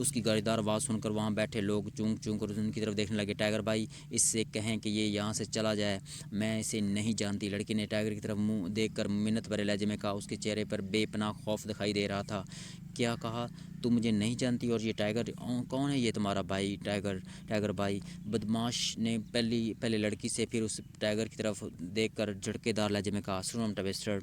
اس کی گاڑیدار آواز سن کر وہاں بیٹھے لوگ چونک چونک کر ان کی طرف دیکھنے لگے۔ ٹائیگر بھائی اس سے کہیں کہ یہ یہاں سے چلا جائے، میں اسے نہیں جانتی۔ لڑکی نے ٹائیگر کی طرف منہ دیکھ کر منت بھرے لہجے میں کہا۔ اس کے چہرے پر بے پناہ خوف دکھائی دے رہا تھا۔ کیا کہا؟ تم مجھے نہیں جانتی؟ اور یہ ٹائیگر کون ہے؟ یہ تمہارا بھائی ٹائیگر بھائی؟ بدماش نے پہلے لڑکی سے پھر اس ٹائیگر کی طرف دیکھ کر جھڑکے دار لہجے میں کہا۔ سنو ٹویسٹر،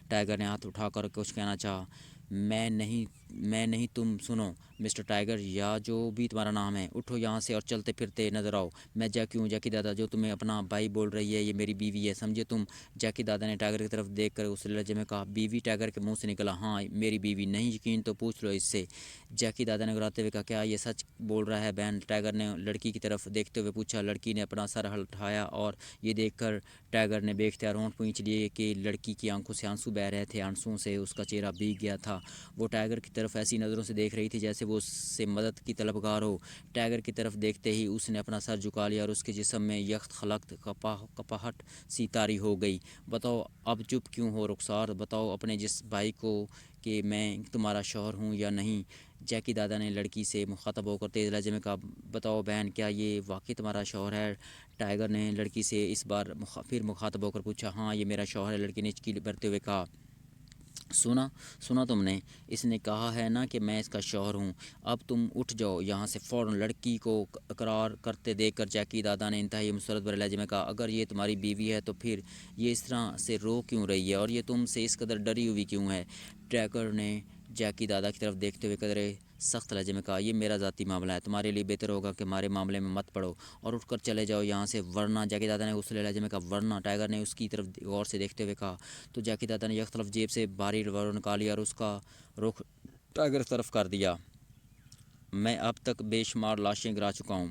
ٹائیگر نے ہاتھ اٹھا کر کچھ کہنا چاہا۔ میں نہیں تم سنو مسٹر ٹائیگر، یا جو بھی تمہارا نام ہے، اٹھو یہاں سے اور چلتے پھرتے نظر آؤ۔ میں جیکی ہوں، جیکی دادا، جو تمہیں اپنا بھائی بول رہی ہے یہ میری بیوی ہے، سمجھے تم؟ جیکی دادا نے ٹائیگر کی طرف دیکھ کر اس لہجے میں کہا۔ بیوی؟ ٹائیگر کے منہ سے نکلا، ہاں میری بیوی، نہیں یقین تو پوچھ لو اس سے۔ جیکی دادا نے گراتے ہوئے کہا، کیا یہ سچ بول رہا ہے بہن؟ ٹائیگر نے لڑکی کی طرف دیکھتے ہوئے پوچھا۔ لڑکی نے اپنا سر اٹھایا اور یہ دیکھ کر ٹائیگر نے بے اختیار ہونٹ پونچھ لیے کہ لڑکی کی آنکھوں سے آنسو بہہ رہے تھے، آنسوؤں سے اس کا چہرہ بھیگ گیا تھا۔ وہ ٹائیگر کی طرف ایسی نظروں سے دیکھ رہی تھی جیسے وہ اس سے مدد کی طلبگار ہو۔ ٹائیگر کی طرف دیکھتے ہی اس نے اپنا سر جھکا لیا اور اس کے جسم میں یخت خلقت کپاہٹ سی طاری ہو گئی۔ بتاؤ اب چپ کیوں ہو رخسار؟ بتاؤ اپنے جس بھائی کو کہ میں تمہارا شوہر ہوں یا نہیں؟ جیکی دادا نے لڑکی سے مخاطب ہو کر تیز لہجے میں کہا۔ بتاؤ بہن، کیا یہ واقعی تمہارا شوہر ہے؟ ٹائیگر نے لڑکی سے اس بار پھر مخاطب ہو کر پوچھا۔ ہاں یہ میرا شوہر ہے، لڑکی نے ہچکی بھرتے ہوئے کہا۔ سنا تم نے؟ اس نے کہا ہے نا کہ میں اس کا شوہر ہوں۔ اب تم اٹھ جاؤ یہاں سے فوراً۔ لڑکی کو اقرار کرتے دیکھ کر جیکی دادا نے انتہائی مسرت بھرے لہجے میں کہا۔ اگر یہ تمہاری بیوی ہے تو پھر یہ اس طرح سے رو کیوں رہی ہے، اور یہ تم سے اس قدر ڈری ہوئی کیوں ہے؟ ٹائیگر نے جیکی دادا کی طرف دیکھتے ہوئے قدرے سخت لہجے میں کہا۔ یہ میرا ذاتی معاملہ ہے، تمہارے لیے بہتر ہوگا کہ ہمارے معاملے میں مت پڑو اور اٹھ کر چلے جاؤ یہاں سے، ورنہ۔ جیکی دادا نے غصے لہجے میں کہا۔ ورنہ؟ ٹائیگر نے اس کی طرف غور سے دیکھتے ہوئے کہا۔ تو جیکی دادا نے یک طرف جیب سے بھاری ریوالور نکالی اور اس کا رخ ٹائیگر کی طرف کر دیا۔ میں اب تک بے شمار لاشیں گرا چکا ہوں،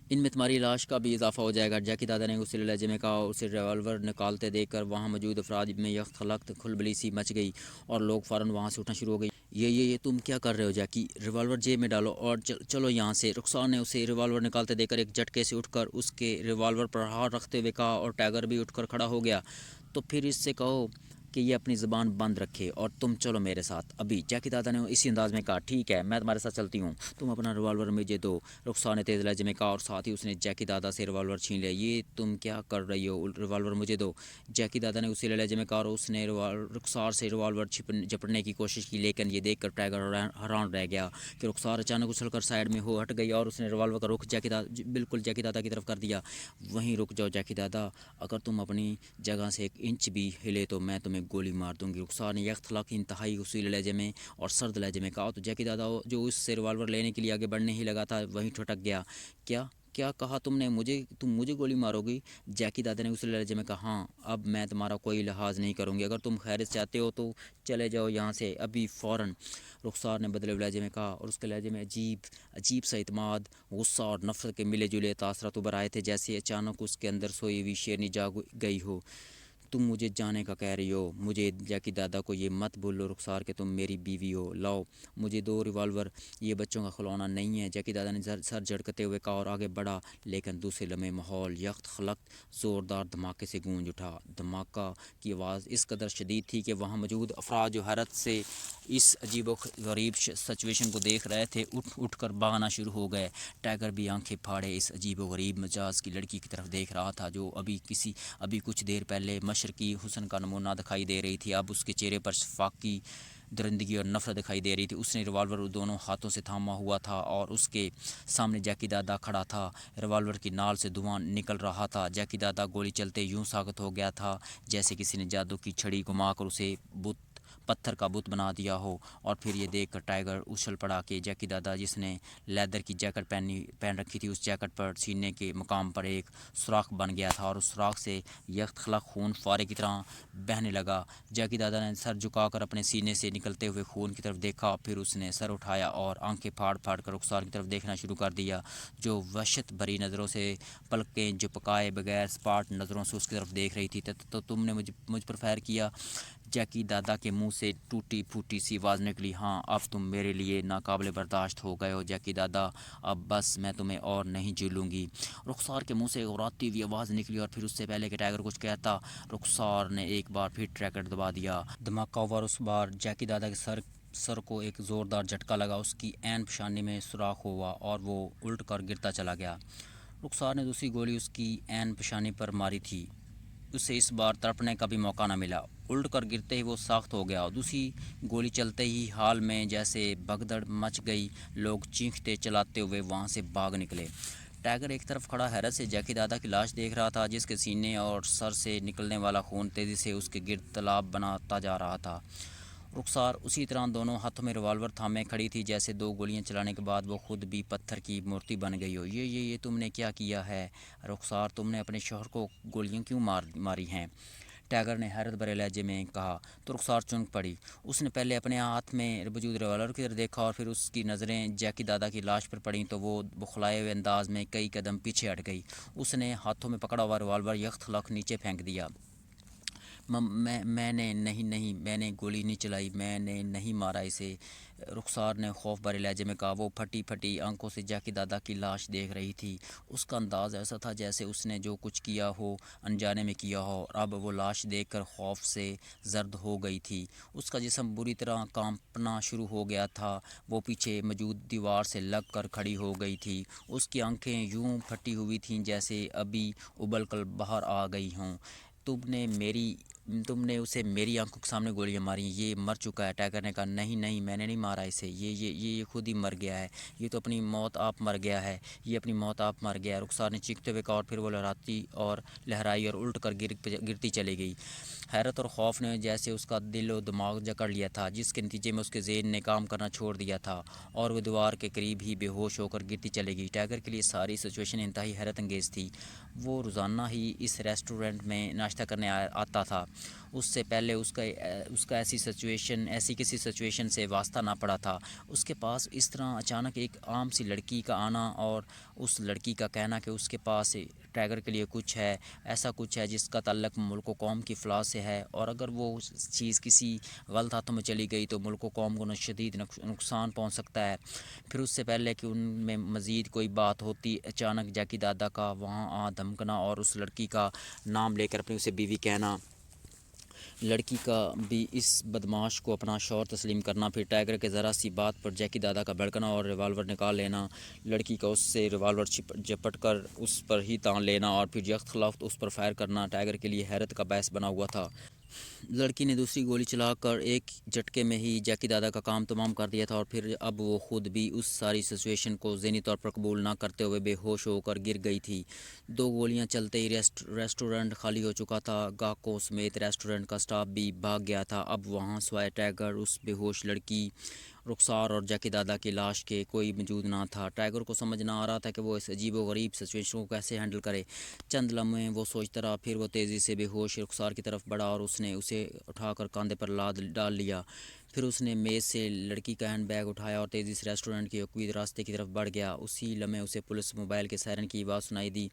ان میں تمہاری لاش کا بھی اضافہ ہو جائے گا، جیکی دادا نے غصے لہجے میں کہا۔ اسے ریوالور نکالتے دیکھ کر وہاں موجود افراد میں یک خلقت کھلبلی سی مچ گئی اور لوگ فوراً وہاں سے اٹھنا شروع ہو گئی۔ یہ تم کیا کر رہے ہو جیکی؟ ریوالور جیب میں ڈالو اور چلو یہاں سے۔ رخسار نے اسے ریوالور نکالتے دیکھ کر ایک جھٹکے سے اٹھ کر اس کے ریوالور پر ہاتھ رکھتے ہوئے کہا، اور ٹائیگر بھی اٹھ کر کھڑا ہو گیا۔ تو پھر اس سے کہو کہ یہ اپنی زبان بند رکھے اور تم چلو میرے ساتھ ابھی۔ جیکی دادا نے اسی انداز میں کہا۔ ٹھیک ہے، میں تمہارے ساتھ چلتی ہوں، تم اپنا ریوالور مجھے دو، رخسار نے تیز لہجے میں کہا، اور ساتھ ہی اس نے جیکی دادا سے ریوالور چھین لیا۔ یہ تم کیا کر رہی ہو؟ ریوالور مجھے دو، جیکی دادا نے اسی لہجے میں کہا، اور اس نے رخسار سے ریوالور جھپٹنے کی کوشش کی، لیکن یہ دیکھ کر ٹائیگر حیران رہ گیا کہ رخسار اچانک اچھل کر سائڈ میں ہٹ گئی اور اس نے ریوالور کا رخ بالکل جیکی دادا کی طرف کر دیا۔ وہیں رک جاؤ جیکی دادا، اگر تم اپنی جگہ سے ایک انچ بھی ہلے تو میں تمہیں گولی مار دوں گی، رخسار نے یک طلاق انتہائی غصیلے لہجے میں اور سرد لہجے میں کہا۔ تو جیکی دادا جو اس سے ریوالور لینے کے لیے آگے بڑھنے ہی لگا تھا وہیں ٹھٹک گیا۔ کیا کہا تم نے؟ تم مجھے گولی مارو گی؟ جیکی دادا نے غصیلے لہجے میں کہا۔ ہاں، اب میں تمہارا کوئی لحاظ نہیں کروں گی، اگر تم خیریت چاہتے ہو تو چلے جاؤ یہاں سے ابھی فوراً، رخسار نے بدلے ہوئے لہجے میں کہا، اور اس کے لہجے میں عجیب سا اعتماد، غصہ اور نفرت کے ملے جلے تاثرات ابھر آئے تھے، جیسے اچانک اس کے اندر سوئی ہوئی شیرنی جاگ گئی ہو۔ تم مجھے جانے کا کہہ رہی ہو؟ مجھے جیکی دادا کو یہ مت بولو رخسار کہ تم میری بیوی ہو، لاؤ مجھے دو ریوالور، یہ بچوں کا کھلونا نہیں ہے، جیکی دادا نے سر جھٹکتے ہوئے کہا اور آگے بڑھا، لیکن دوسرے لمحے ماحول یکت خلقت زوردار دھماکے سے گونج اٹھا۔ دھماکہ کی آواز اس قدر شدید تھی کہ وہاں موجود افراد جو حیرت سے اس عجیب و غریب سچویشن کو دیکھ رہے تھے اٹھ کر بھاگنا شروع ہو گئے۔ ٹائیگر بھی آنکھیں پھاڑے اس عجیب و غریب مزاج کی لڑکی کی طرف دیکھ رہا تھا جو ابھی کچھ دیر پہلے مشرقی حسن کا نمونہ دکھائی دے رہی تھی، اب اس کے چہرے پر شفاقی درندگی اور نفرت دکھائی دے رہی تھی۔ اس نے ریوالور دونوں ہاتھوں سے تھاما ہوا تھا اور اس کے سامنے جیکی دادا کھڑا تھا، ریوالور کی نال سے دھواں نکل رہا تھا۔ جیکی دادا گولی چلتے یوں ساخت ہو گیا تھا جیسے کسی نے جادو کی چھڑی گھما کر اسے پتھر کا بت بنا دیا ہو، اور پھر یہ دیکھ کر ٹائیگر اچھل پڑا کہ جیکی دادا جس نے لیدر کی جیکٹ پہن رکھی تھی، اس جیکٹ پر سینے کے مقام پر ایک سوراخ بن گیا تھا اور اس سوراخ سے یک خلق خون فوارے کی طرح بہنے لگا۔ جیکی دادا نے سر جھکا کر اپنے سینے سے نکلتے ہوئے خون کی طرف دیکھا، پھر اس نے سر اٹھایا اور آنکھیں پھاڑ کر رخسار کی طرف دیکھنا شروع کر دیا، جو وحشت بھری نظروں سے پلکیں جھپکائے بغیر سپاٹ نظروں سے اس کی طرف دیکھ رہی تھی۔ تو تم نے مجھ پر فائر کیا؟ جیکی دادا کے منہ سے ٹوٹی پھوٹی سی آواز نکلی۔ ہاں، اب تم میرے لیے ناقابل برداشت ہو گئے ہو جیکی دادا، اب بس میں تمہیں اور نہیں جھیلوں گی۔ رخسار کے منہ سے غراتی ہوئی آواز نکلی اور پھر اس سے پہلے کہ ٹائیگر کچھ کہتا، رخسار نے ایک بار پھر ٹریگر دبا دیا۔ دھماکہ ہوا اور اس بار جیکی دادا کے سر سر کو ایک زوردار جھٹکا لگا، اس کی عین پیشانی میں سوراخ ہوا اور وہ الٹ کر گرتا چلا گیا۔ رخسار نے دوسری گولی اس کی عین پیشانی پر ماری تھی، اسے اس بار تڑپنے کا بھی موقع نہ ملا، الٹ کر گرتے ہی وہ ساخت ہو گیا اور دوسری گولی چلتے ہی حال میں جیسے بھگدڑ مچ گئی، لوگ چیختے چلاتے ہوئے وہاں سے بھاگ نکلے۔ ٹائیگر ایک طرف کھڑا حیرت سے جیکی دادا کی لاش دیکھ رہا تھا، جس کے سینے اور سر سے نکلنے والا خون تیزی سے اس کے گرد تالاب بناتا جا رہا تھا۔ رخسار اسی طرح دونوں ہاتھوں میں ریوالور تھامے کھڑی تھی، جیسے دو گولیاں چلانے کے بعد وہ خود بھی پتھر کی مورتی بن گئی ہو۔ یہ تم نے کیا کیا ہے رخسار، تم نے اپنے شوہر کو گولیاں کیوں ماری ہیں؟ ٹائیگر نے حیرت بھرے لہجے میں کہا تو رخسار چونک پڑی۔ اس نے پہلے اپنے ہاتھ میں موجود ریوالور کی طرف دیکھا اور پھر اس کی نظریں جیکی دادا کی لاش پر پڑیں تو وہ بخلائے ہوئے انداز میں کئی قدم پیچھے ہٹ گئی۔ اس نے ہاتھوں میں پکڑا ہوا ریوالور یک تھلک نیچے پھینک دیا۔ میں نے نہیں، میں نے گولی نہیں چلائی، میں نے نہیں مارا اسے، رخسار نے خوف بھرے لہجے میں کہا۔ وہ پھٹی آنکھوں سے جیکی دادا کی لاش دیکھ رہی تھی۔ اس کا انداز ایسا تھا جیسے اس نے جو کچھ کیا ہو انجانے میں کیا ہو، اور اب وہ لاش دیکھ کر خوف سے زرد ہو گئی تھی۔ اس کا جسم بری طرح کانپنا شروع ہو گیا تھا، وہ پیچھے موجود دیوار سے لگ کر کھڑی ہو گئی تھی۔ اس کی آنکھیں یوں پھٹی ہوئی تھیں جیسے ابھی ابل کر باہر آ گئی ہوں۔ تم نے اسے میری آنکھوں کے سامنے گولیاں ماری، یہ مر چکا ہے۔ ٹائیگر نے کہا نہیں، میں نے نہیں مارا اسے، یہ خود ہی مر گیا ہے، یہ تو اپنی موت آپ مر گیا ہے، یہ اپنی موت آپ مر گیا ہے، رخسار نے چیختے ہوئے کہا اور پھر وہ لہرائی اور الٹ کر گرتی چلی گئی۔ حیرت اور خوف نے جیسے اس کا دل و دماغ جکڑ لیا تھا، جس کے نتیجے میں اس کے ذہن نے کام کرنا چھوڑ دیا تھا اور وہ دیوار کے قریب ہی بے ہوش ہو کر گرتی چلی گئی۔ ٹائیگر کے لیے ساری سچویشن انتہائی حیرت انگیز تھی۔ وہ روزانہ ہی اس ریسٹورنٹ میں ناشتہ کرنے آتا تھا، اس سے پہلے اس کا ایسی کسی سچویشن سے واسطہ نہ پڑا تھا۔ اس کے پاس اس طرح اچانک ایک عام سی لڑکی کا آنا اور اس لڑکی کا کہنا کہ اس کے پاس ٹائیگر کے لیے کچھ ہے، ایسا کچھ ہے جس کا تعلق ملک و قوم کی فلاح سے ہے، اور اگر وہ چیز کسی غلط ہاتھوں میں چلی گئی تو ملک و قوم کو شدید نقصان پہنچ سکتا ہے۔ پھر اس سے پہلے کہ ان میں مزید کوئی بات ہوتی، اچانک جیکی دادا کا وہاں دھمکنا اور اس لڑکی کا نام لے کر اپنی اسے بیوی کہنا، لڑکی کا بھی اس بدمعاش کو اپنا شوہر تسلیم کرنا، پھر ٹائیگر کے ذرا سی بات پر جیکی دادا کا بھڑکنا اور ریوالور نکال لینا، لڑکی کا اس سے ریوالور جپٹ کر اس پر ہی تان لینا اور پھر یک خلوت اس پر فائر کرنا ٹائیگر کے لیے حیرت کا باعث بنا ہوا تھا۔ لڑکی نے دوسری گولی چلا کر ایک جھٹکے میں ہی جیکی دادا کا کام تمام کر دیا تھا اور پھر اب وہ خود بھی اس ساری سچویشن کو ذہنی طور پر قبول نہ کرتے ہوئے بے ہوش ہو کر گر گئی تھی۔ دو گولیاں چلتے ہی ریسٹورنٹ خالی ہو چکا تھا، گاہکوں سمیت ریسٹورنٹ کا سٹاف بھی بھاگ گیا تھا۔ اب وہاں سوائے ٹائیگر، اس بے ہوش لڑکی، رخسار اور جیکی دادا کی لاش کے کوئی موجود نہ تھا۔ ٹائیگر کو سمجھ نہ آ رہا تھا کہ وہ اس عجیب و غریب سچویشن کو کیسے ہینڈل کرے۔ چند لمحے وہ سوچتا رہا، پھر وہ تیزی سے بے ہوش رخسار کی طرف بڑھا اور اس نے اسے اٹھا کر کاندھے پر لاد ڈال لیا۔ پھر اس نے میز سے لڑکی کا ہینڈ بیگ اٹھایا اور تیزی سے ریسٹورنٹ کے عقبی راستے کی طرف بڑھ گیا۔ اسی لمحے اسے پولیس موبائل کے سائرن کی آواز سنائی دی،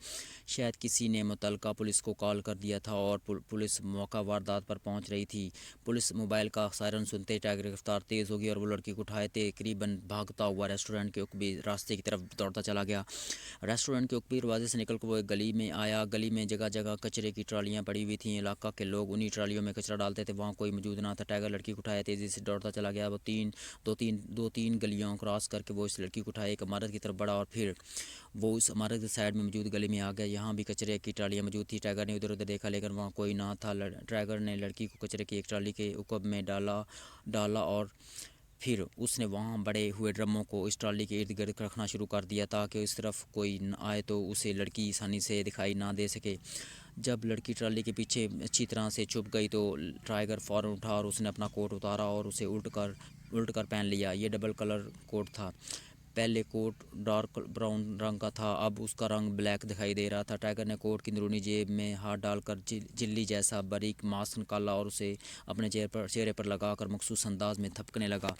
شاید کسی نے متعلقہ پولیس کو کال کر دیا تھا اور پولیس موقع واردات پر پہنچ رہی تھی۔ پولیس موبائل کا سائرن سنتے ہی ٹائیگر کی رفتار تیز ہو گئی اور وہ لڑکی کو اٹھائے قریباً بھاگتا ہوا ریسٹورنٹ کے عقبی راستے کی طرف دوڑتا چلا گیا۔ ریسٹورنٹ کے عقبی دروازے سے نکل کر وہ ایک گلی میں آیا۔ گلی میں جگہ جگہ کچرے کی ٹرالیاں پڑی ہوئی تھیں، علاقہ کے لوگ انہی ٹرالیوں میں کچرا ڈالتے تھے، وہاں کوئی موجود نہ تھا۔ ٹائیگر لڑکی کو اٹھائے تیزی سے دوڑتا چلا گیا۔ وہ دو تین گلیاں کراس کر کے وہ اس لڑکی کو اٹھائے ایک عمارت کی طرف بڑھا اور پھر وہ اس عمارت کے سائڈ میں موجود گلی میں آ گیا۔ یہاں بھی کچرے کی ٹرالیاں موجود تھیں۔ ٹائیگر نے ادھر ادھر دیکھا لیکن وہاں کوئی نہ تھا۔ ٹائیگر نے لڑکی کو کچرے کی ایک ٹرالی کے عقب میں ڈالا اور پھر اس نے وہاں بڑے ہوئے ڈرموں کو اس ٹرالی کے ارد گرد رکھنا شروع کر دیا تاکہ اس طرف کوئی آئے تو اسے لڑکی آسانی سے دکھائی نہ دے سکے۔ جب لڑکی ٹرالی کے پیچھے اچھی طرح سے چھپ گئی تو ٹائیگر فوراً اٹھا اور اس نے اپنا کوٹ اتارا اور اسے الٹ کر پہن لیا۔ یہ ڈبل کلر کوٹ تھا، پہلے کوٹ ڈارک براؤن رنگ کا تھا، اب اس کا رنگ بلیک دکھائی دے رہا تھا۔ ٹائیگر نے کوٹ کی اندرونی جیب میں ہاتھ ڈال کر جھلی جیسا باریک ماسک نکالا اور اسے اپنے چہرے پر لگا کر مخصوص انداز میں تھپکنے لگا۔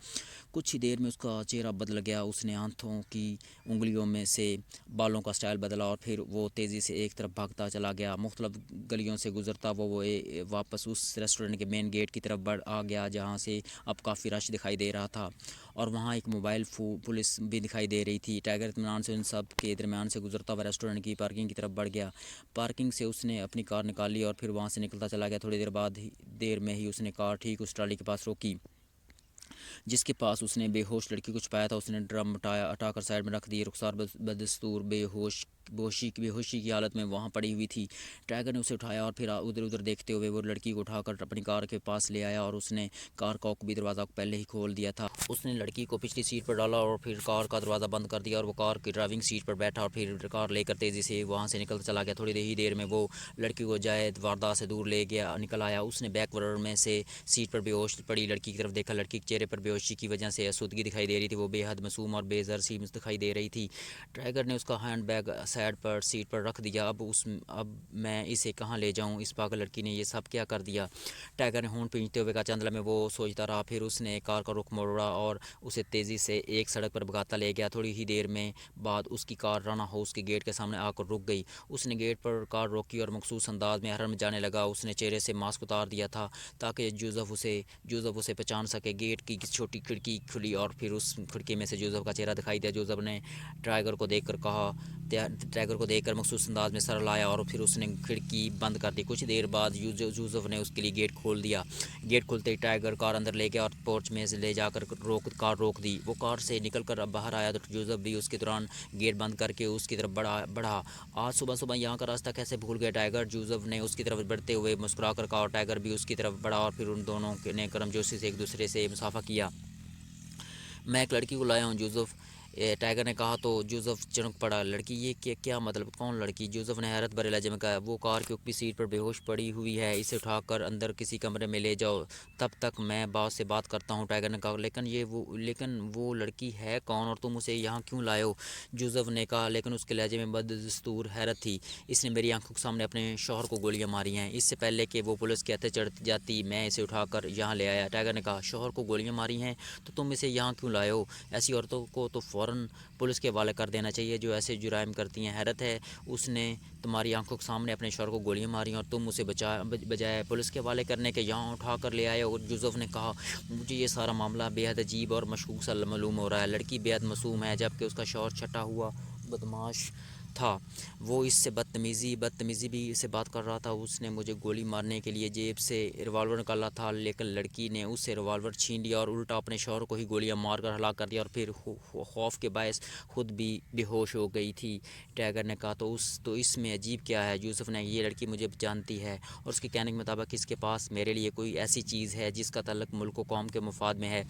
کچھ ہی دیر میں اس کا چہرہ بدل گیا، اس نے ہاتھوں کی انگلیوں میں سے بالوں کا سٹائل بدلا اور پھر وہ تیزی سے ایک طرف بھاگتا چلا گیا۔ مختلف گلیوں سے گزرتا وہ واپس اس ریسٹورنٹ کے مین گیٹ کی طرف آ گیا جہاں سے اب کافی رش دکھائی دے رہا تھا اور وہاں ایک موبائل پولیس بھی دکھائی دے رہی تھی۔ ٹائیگر اطمینان سے ان سب کے درمیان سے گزرتا ہوا ریسٹورنٹ کی پارکنگ کی طرف بڑھ گیا۔ پارکنگ سے اس نے اپنی کار نکالی اور پھر وہاں سے نکلتا چلا گیا۔ تھوڑی دیر میں ہی اس نے کار ٹھیک اس ٹرالی کے پاس روکی۔ جس کے پاس اس نے بے ہوش لڑکی کو چھپایا تھا۔ اس نے ڈرم ہٹا کر سائڈ میں رکھ دی۔ رخسار بدستور بے ہوشی کی حالت میں وہاں پڑی ہوئی تھی۔ ٹائیگر نے اسے اٹھایا اور پھر ادھر ادھر دیکھتے ہوئے وہ لڑکی کو اٹھا کر اپنی کار کے پاس لے آیا اور اس نے کار کا بھی دروازہ پہلے ہی کھول دیا تھا۔ اس نے لڑکی کو پچھلی سیٹ پر ڈالا اور پھر کار کا دروازہ بند کر دیا اور وہ کار کی ڈرائیونگ سیٹ پر بیٹھا اور پھر کار لے کر تیزی سے وہاں سے نکل چلا گیا۔ تھوڑی ہی دیر میں وہ لڑکی کو جائے واردات سے دور لے گیا نکل آیا۔ اس نے بیک ورر میں سے سیٹ پر بے ہوش پڑی لڑکی کی طرف دیکھا۔ لڑکی کے چہرے پر بے ہوشی کی وجہ سے آسودگی دکھائی دے رہی تھی۔ وہ بے حد معصوم اور بے زر سی دکھائی دے رہی تھی۔ ٹائیگر نے اس کا ہینڈ بیگ سائڈ پر سیٹ پر رکھ دیا۔ اب میں اسے کہاں لے جاؤں؟ اس پاگل لڑکی نے یہ سب کیا کر دیا؟ ٹائیگر نے ہونٹ پھینچتے ہوئے کہا۔ چند لمحے وہ سوچتا رہا، پھر اس نے کار کا رخ موڑا اور اسے تیزی سے ایک سڑک پر بھگاتا لے گیا۔ تھوڑی ہی دیر میں بعد اس کی کار رانا ہاؤس کے گیٹ کے سامنے آ کر رک گئی۔ اس نے گیٹ پر کار روکی اور مخصوص انداز میں ہارن بجانے لگا۔ اس نے چہرے سے ماسک اتار دیا تھا تاکہ جوزف اسے پہچان سکے۔ گیٹ کی چھوٹی کھڑکی کھلی اور پھر اس کھڑکی میں سے جوزف کا چہرہ دکھائی دیا۔ جوزف نے ٹائیگر کو دیکھ کر مخصوص انداز میں سر ہلایا اور پھر اس نے کھڑکی بند کر دی۔ کچھ دیر بعد جوزف نے اس کے لیے گیٹ کھول دیا۔ گیٹ کھلتے ہی ٹائیگر کار اندر لے گیا اور پورچ میں سے لے جا کر کار روک دی۔ وہ کار سے نکل کر باہر آیا تو جوزف بھی اس کے دوران گیٹ بند کر کے اس کی طرف بڑھا۔ آج صبح صبح یہاں کا راستہ کیسے بھول گیا ٹائیگر؟ جوزف نے اس کی طرف بڑھتے ہوئے مسکرا کر کہا اور ٹائیگر بھی اس کی طرف بڑھا اور پھر ان دونوں نے گرمجوشی سے ایک دوسرے سے مصافحہ کیا۔ میں ایک لڑکی کو لایا ہوں جوزف، ٹائیگر نے کہا تو جوزف چڑک پڑا۔ لڑکی؟ یہ کیا مطلب؟ کون لڑکی؟ جوزف نے حیرت بھرے لہجے میں کہا۔ وہ کار کی اوپری سیٹ پر بے ہوش پڑی ہوئی ہے، اسے اٹھا کر اندر کسی کمرے میں لے جاؤ، تب تک میں باس سے بات کرتا ہوں۔ ٹائیگر نے کہا لیکن وہ لڑکی ہے کون اور تم اسے یہاں کیوں لائے ہو؟ جوزف نے کہا لیکن اس کے لہجے میں بدستور حیرت تھی۔ اس نے میری آنکھوں کے سامنے اپنے شوہر کو گولیاں ماری ہیں، اس سے پہلے کہ وہ پولیس کے ہاتھے چڑھ جاتی میں اسے اٹھا کر یہاں لے آیا۔ ٹائیگر نے کہا شوہر کو گولیاں ماری ہیں تو تم اسے یہاں کیوں لائے ہو؟ ایسی عورتوں کو تو فوراً پولیس کے حوالے کر دینا چاہیے جو ایسے جرائم کرتی ہیں۔ حیرت ہے اس نے تمہاری آنکھوں کے سامنے اپنے شوہر کو گولیاں ماری اور تم اسے بجائے پولیس کے حوالے کرنے کے یہاں اٹھا کر لے آئے ہو۔ جوزف نے کہا مجھے یہ سارا معاملہ بے حد عجیب اور مشکوک سا معلوم ہو رہا ہے۔ لڑکی بے حد معصوم ہے جبکہ اس کا شوہر چھٹا ہوا بدمعاش تھا۔ وہ اس سے بدتمیزی بھی سے بات کر رہا تھا۔ اس نے مجھے گولی مارنے کے لیے جیب سے ریوالور نکالا تھا لیکن لڑکی نے اس سے ریوالور چھین لیا اور الٹا اپنے شوہر کو ہی گولیاں مار کر ہلاک کر دیا اور پھر خوف کے باعث خود بھی بے ہوش ہو گئی تھی۔ ٹائیگر نے کہا تو اس میں عجیب کیا ہے؟ جوزف نے یہ لڑکی مجھے جانتی ہے اور اس کے کہنے کے مطابق اس کے پاس میرے لیے کوئی ایسی چیز ہے جس کا تعلق ملک و قوم کے مفاد میں ہے۔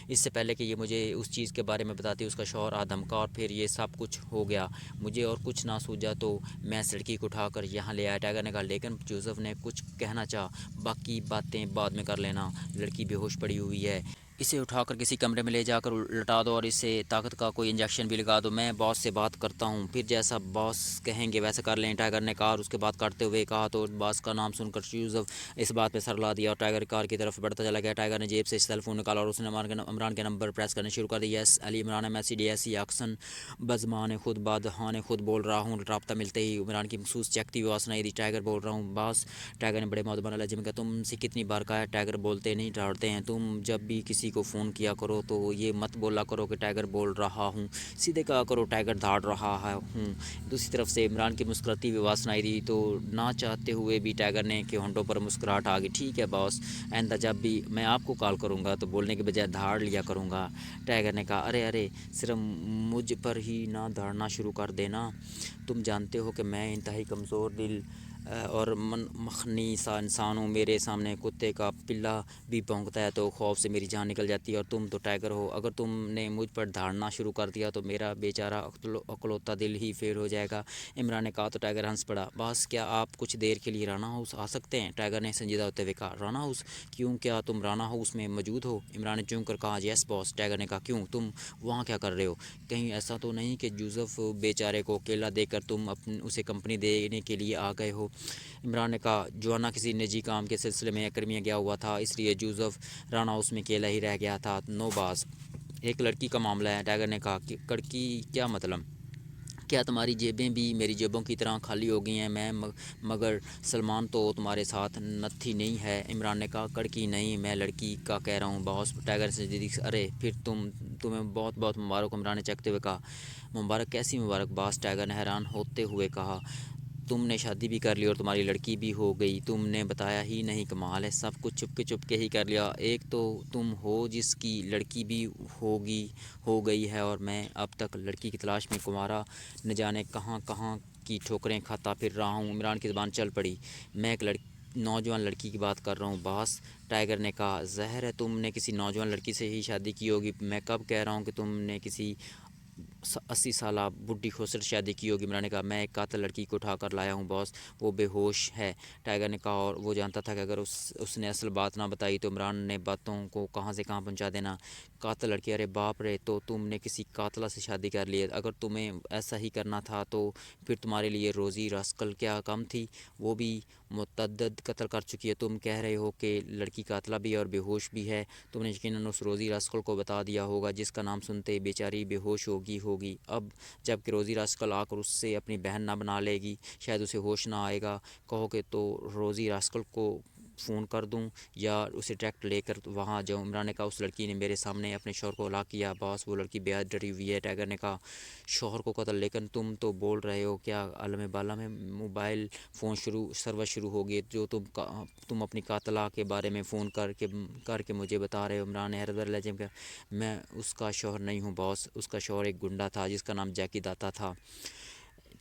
اس سے پہلے کہ یہ مجھے اس چیز کے بارے میں بتاتی اس کا شوہر آدم کا اور پھر یہ سب کچھ ہو گیا۔ مجھے اور کچھ نہ سوجا تو میں اس لڑکی کو اٹھا کر یہاں لے آیا۔ ٹائیگر نے کہا لیکن جوزف نے کچھ کہنا چاہا۔ باقی باتیں بعد میں کر لینا، لڑکی بے ہوش پڑی ہوئی ہے، اسے اٹھا کر کسی کمرے میں لے جا کر لٹا دو اور اسے طاقت کا کوئی انجیکشن بھی لگا دو۔ میں باس سے بات کرتا ہوں، پھر جیسا باس کہیں گے ویسا کر لیں۔ ٹائیگر نے کہا اور اس کے بعد کرتے ہوئے کہا تو باس کا نام سن کر جوزف اس بات پہ سر لا دیا اور ٹائیگر کار کی طرف بڑھتا چلا گیا۔ ٹائیگر نے جیب سے سیل فون نکالا اور اس نے عمران کے نمبر پریس کرنے شروع کر دیا۔ یس علی عمران MSCDSE اکسن بزمان خود بادہان خود بول رہا ہوں۔ رابطہ ملتے ہی عمران کی مخصوص چیکتی ہوئی آواز سنائی دی۔ ٹائیگر بول رہا ہوں باس۔ ٹائیگر نے بڑے مؤدبانہ لہجے میں کہا تم سے کتنی بار کہا ہے ٹائیگر بولتے نہیں ڈرتے ہیں۔ تم جب بھی کسی کو فون کیا کرو تو یہ مت بولا کرو کہ ٹائیگر بول رہا ہوں، سیدھے کہا کرو ٹائیگر دھاڑ رہا ہوں۔ دوسری طرف سے عمران کی مسکراتی ہوئی آواز سنائی دی تو نہ چاہتے ہوئے بھی ٹائیگر نے کے ہونٹوں پر مسکراہٹ آ گئی۔ ٹھیک ہے باس، آئندہ جب بھی میں آپ کو کال کروں گا تو بولنے کے بجائے دھاڑ لیا کروں گا۔ ٹائیگر نے کہا ارے صرف مجھ پر ہی نہ دھاڑنا شروع کر دینا، تم جانتے ہو کہ میں انتہائی کمزور دل اور مخنی سا انسان ہوں، میرے سامنے کتے کا پلا بھی بھونکتا ہے تو خوف سے میری جان نکل جاتی ہے، اور تم تو ٹائیگر ہو، اگر تم نے مجھ پر دھاڑنا شروع کر دیا تو میرا بیچارہ اکلوتا دل ہی فیل ہو جائے گا۔ عمران نے کہا تو ٹائیگر ہنس پڑا۔ باس کیا آپ کچھ دیر کے لیے رانا ہاؤس آ سکتے ہیں؟ ٹائیگر نے سنجیدہ ہوتے ہوئے کہا رانا ہاؤس؟ کیوں، کیا تم رانا ہاؤس میں موجود ہو؟ عمران نے چونک کر کہا یس باس۔ ٹائیگر نے کہا کیوں، تم وہاں کیا کر رہے ہو؟ کہیں ایسا تو نہیں کہ جوزف بیچارے کو اکیلا دیکھ کر تم اسے کمپنی دینے کے لیے آ گئے ہو؟ عمران نے کہا جوانا کسی نجی کام کے سلسلے میں اکیڈمیا گیا ہوا تھا، اس لیے جوزف رانا ہاؤس میں اکیلا ہی رہ گیا تھا۔ نو باس، ایک لڑکی کا معاملہ ہے۔ ٹائیگر نے کہا لڑکی کیا مطلب؟ کیا تمہاری جیبیں بھی میری جیبوں کی طرح خالی ہو گئی ہیں؟ مگر سلمان تو تمہارے ساتھ نتھی نہیں ہے۔ عمران نے کہا لڑکی نہیں، میں لڑکی کا کہہ رہا ہوں باس۔ ٹائیگر سے ارے پھر تمہیں بہت بہت مبارک، عمران نے چکتے ہوئے کہا۔ مبارک؟ کیسی مبارک باس؟ ٹائیگر نے حیران ہوتے ہوئے کہا۔ تم نے شادی بھی کر لی اور تمہاری لڑکی بھی ہو گئی، تم نے بتایا ہی نہیں، کمال ہے، سب کچھ چپ کے ہی کر لیا۔ ایک تو تم ہو جس کی لڑکی بھی ہو گئی ہے، اور میں اب تک لڑکی کی تلاش میں کمارا نہ جانے کہاں کہاں کی ٹھوکریں کھاتا پھر رہا ہوں۔ عمران کی زبان چل پڑی۔ میں ایک نوجوان لڑکی کی بات کر رہا ہوں باس، ٹائیگر نے کہا۔ ظاہر ہے تم نے کسی نوجوان لڑکی سے ہی شادی کی ہوگی۔ میں کب کہہ رہا ہوں کہ تم نے کسی 80 سالہ بڈھی خوسر شادی کی ہوگی؟ عمران نے کہا، میں ایک قاتل لڑکی کو اٹھا کر لایا ہوں باس، وہ بے ہوش ہے۔ ٹائیگر نے کہا، اور وہ جانتا تھا کہ اگر اس نے اصل بات نہ بتائی تو عمران نے باتوں کو کہاں سے کہاں پہنچا دینا۔ قاتل لڑکی، ارے باپ رے، تو تم نے کسی قاتلہ سے شادی کر لی ہے؟ اگر تمہیں ایسا ہی کرنا تھا تو پھر تمہارے لیے روزی راسکل کیا کم تھی؟ وہ بھی متعدد قتل کر چکی ہے۔ تم کہہ رہے ہو کہ لڑکی قاتلہ بھی ہے اور بے ہوش بھی ہے، تم نے یقیناً اس روزی راسکل کو بتا دیا ہوگا جس کا نام سنتے ہی بیچاری بے ہوش ہوگی۔ اب جب کہ روزی راسکل آ کر اس سے اپنی بہن نہ بنا لے گی، شاید اسے ہوش نہ آئے گا۔ کہو کہ تو روزی راسکل کو فون کر دوں یا اسے ڈائریکٹ لے کر وہاں جاؤں؟ عمران نے کہا، اس لڑکی نے میرے سامنے اپنے شوہر کو ہلاک کیا باس، وہ لڑکی بے حد ڈری ہوئی ہے۔ ٹائیگر نے کہا، شوہر کو قتل، لیکن تم تو بول رہے ہو کیا عالم بالا میں موبائل فون سروس شروع ہو گئی جو تم اپنی قاتلہ کے بارے میں فون کر کے مجھے بتا رہے ہو؟ عمران نے حیرت بھرے لہجے میں کہا، میں اس کا شوہر نہیں ہوں باس، اس کا شوہر ایک گنڈا تھا جس کا نام جیکی داتا تھا۔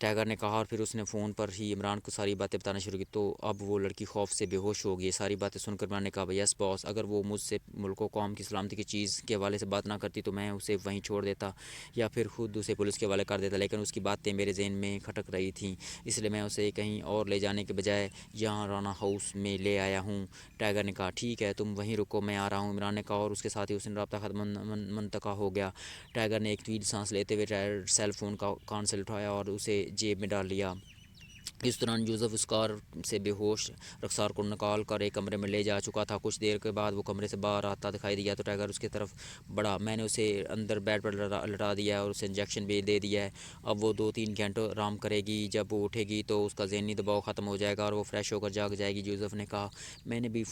ٹائیگر نے کہا، اور پھر اس نے فون پر ہی عمران کو ساری باتیں بتانا شروع کی، تو اب وہ لڑکی خوف سے بے ہوش ہو گئی ہے۔ ساری باتیں سن کر عمران نے کہا، یس باس، اگر وہ مجھ سے ملک و قوم کی سلامتی کی چیز کے حوالے سے بات نہ کرتی تو میں اسے وہیں چھوڑ دیتا یا پھر خود اسے پولیس کے حوالے کر دیتا، لیکن اس کی باتیں میرے ذہن میں کھٹک رہی تھیں، اس لیے میں اسے کہیں اور لے جانے کے بجائے یہاں رانا ہاؤس میں لے آیا ہوں۔ ٹائیگر نے کہا، ٹھیک ہے، تم وہیں رکو، میں آ رہا ہوں۔ عمران نے کہا، اور اس کے ساتھ ہی اس نے رابطہ ختم منقطع ہو گیا۔ ٹائیگر نے ایک طویل سانس لیتے ہوئے سیل فون کا کان سے اٹھایا اور اسے جیب میں ڈال لیا۔ اس دوران جوزف اس کار سے بے ہوش رخسار کو نکال کر ایک کمرے میں لے جا چکا تھا۔ کچھ دیر کے بعد وہ کمرے سے باہر آتا دکھائی دیا تو ٹائیگر اس کی طرف بڑھا۔ میں نے اسے اندر بیڈ پر لٹا دیا ہے اور اسے انجیکشن بھی دے دیا ہے، اب وہ 2-3 گھنٹوں آرام کرے گی، جب وہ اٹھے گی تو اس کا ذہنی دباؤ ختم ہو جائے گا اور وہ فریش ہو کر جاگ جائے گی۔ جوزف نے کہا، میں نے بھی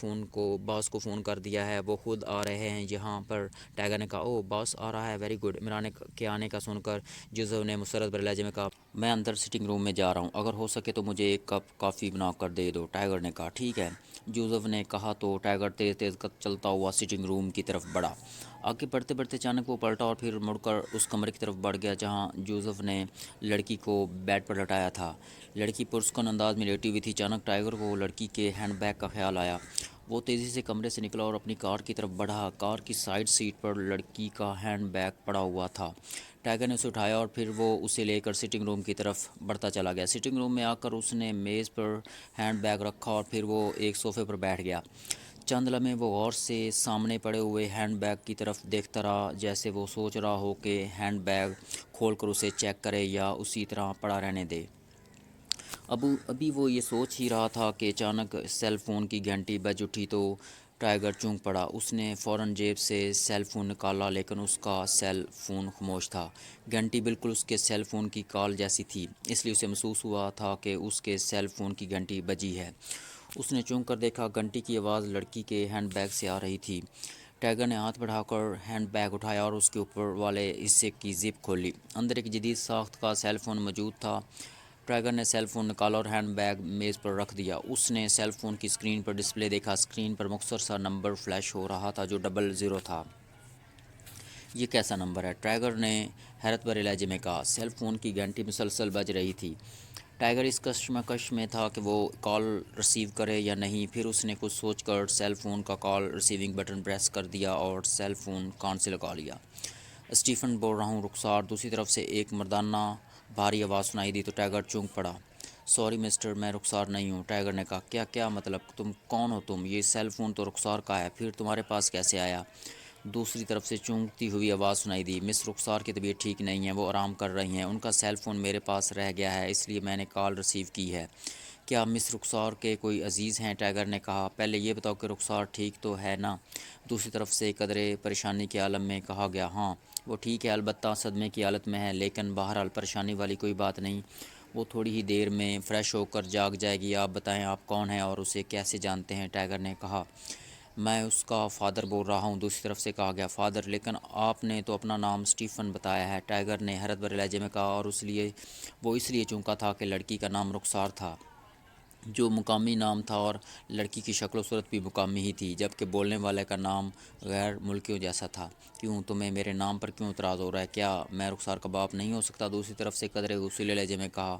باس کو فون کر دیا ہے، وہ خود آ رہے ہیں یہاں پر۔ ٹائیگر نے کہا، اوہ، باس آ رہا ہے، ویری گڈ۔ عمران کے آنے کا سن کر جوزف نے مسرت بھرے لہجے میں کہا، میں اندر سٹنگ روم میں جا رہا ہوں، اگر ہو سکے تو مجھے ایک کپ کافی بنا کر دے دو۔ ٹائیگر نے کہا، ٹھیک ہے، جوزف نے کہا تو ٹائیگر تیز چلتا ہوا سٹنگ روم کی طرف بڑھا۔ آگے بڑھتے بڑھتے اچانک وہ پلٹا اور پھر مڑ کر اس کمرے کی طرف بڑھ گیا جہاں جوزف نے لڑکی کو بیڈ پر لٹایا تھا۔ لڑکی پرسکون انداز میں لیٹی ہوئی تھی۔ اچانک ٹائیگر کو لڑکی کے ہینڈ بیگ کا خیال آیا۔ وہ تیزی سے کمرے سے نکلا اور اپنی کار کی طرف بڑھا۔ کار کی سائیڈ سیٹ پر لڑکی کا ہینڈ بیگ پڑا ہوا تھا۔ ٹائیگر نے اسے اٹھایا اور پھر وہ اسے لے کر سٹنگ روم کی طرف بڑھتا چلا گیا۔ سٹنگ روم میں آ کر اس نے میز پر ہینڈ بیگ رکھا اور پھر وہ ایک صوفے پر بیٹھ گیا۔ چند لمحے وہ غور سے سامنے پڑے ہوئے ہینڈ بیگ کی طرف دیکھتا رہا، جیسے وہ سوچ رہا ہو کہ ہینڈ بیگ کھول کر اسے چیک کرے یا اسی طرح پڑا رہنے دے۔ ابھی وہ یہ سوچ ہی رہا تھا کہ اچانک سیل فون کی گھنٹی بج اٹھی تو ٹائیگر چونک پڑا۔ اس نے فوراً جیب سے سیل فون نکالا لیکن اس کا سیل فون خاموش تھا۔ گھنٹی بالکل اس کے سیل فون کی کال جیسی تھی، اس لیے اسے محسوس ہوا تھا کہ اس کے سیل فون کی گھنٹی بجی ہے۔ اس نے چونک کر دیکھا، گھنٹی کی آواز لڑکی کے ہینڈ بیگ سے آ رہی تھی۔ ٹائیگر نے ہاتھ بڑھا کر ہینڈ بیگ اٹھایا اور اس کے اوپر والے حصے کی زپ کھولی۔ اندر ایک جدید ساخت کا سیل فون موجود تھا۔ ٹائیگر نے سیل فون نکالا اور ہینڈ بیگ میز پر رکھ دیا۔ اس نے سیل فون کی اسکرین پر ڈسپلے دیکھا۔ اسکرین پر مختصر سا نمبر فلیش ہو رہا تھا جو 00 تھا۔ یہ کیسا نمبر ہے؟ ٹائیگر نے حیرت بھرے لہجے میں کہا۔ سیل فون کی گھنٹی مسلسل بج رہی تھی۔ ٹائیگر اس کشمکش میں تھا کہ وہ کال ریسیو کرے یا نہیں، پھر اس نے کچھ سوچ کر سیل فون کا کال ریسیونگ بٹن پریس کر دیا اور سیل فون کان سے لگا لیا۔ اسٹیفن بول رہا ہوں رخسار، دوسری طرف سے ایک مردانہ بھاری آواز سنائی دی تو ٹائیگر چونک پڑا۔ سوری مسٹر، میں رخسار نہیں ہوں۔ ٹائیگر نے کہا، کیا مطلب؟ تم کون ہو تم؟ یہ سیل فون تو رخسار کا ہے، پھر تمہارے پاس کیسے آیا؟ دوسری طرف سے چونکتی ہوئی آواز سنائی دی، مس رخسار کی طبیعت ٹھیک نہیں ہے، وہ آرام کر رہی ہیں، ان کا سیل فون میرے پاس رہ گیا ہے اس لیے میں نے کال ریسیو کی ہے۔ کیا مس رخسار کے کوئی عزیز ہیں؟ ٹائیگر نے کہا، پہلے یہ بتاؤ کہ رخسار ٹھیک تو ہے نا؟ دوسری طرف سے قدرے پریشانی کے عالم میں کہا گیا، ہاں وہ ٹھیک ہے، البتہ صدمے کی حالت میں ہے، لیکن بہرحال پریشانی والی کوئی بات نہیں، وہ تھوڑی ہی دیر میں فریش ہو کر جاگ جائے گی۔ آپ بتائیں آپ کون ہیں اور اسے کیسے جانتے ہیں؟ ٹائیگر نے کہا، میں اس کا فادر بول رہا ہوں۔ دوسری طرف سے کہا گیا، فادر، لیکن آپ نے تو اپنا نام اسٹیفن بتایا ہے۔ ٹائیگر نے حیرت بھرے لہجے میں کہا، اور وہ اس لیے چونکا تھا کہ لڑکی کا نام رخسار تھا، جو مقامی نام تھا، اور لڑکی کی شکل و صورت بھی مقامی ہی تھی، جبکہ بولنے والے کا نام غیر ملکیوں جیسا تھا۔ کیوں، تمہیں میرے نام پر کیوں اعتراض ہو رہا ہے؟ کیا میں رخسار کا باپ نہیں ہو سکتا؟ دوسری طرف سے قدرے غصیلے لہجے میں کہا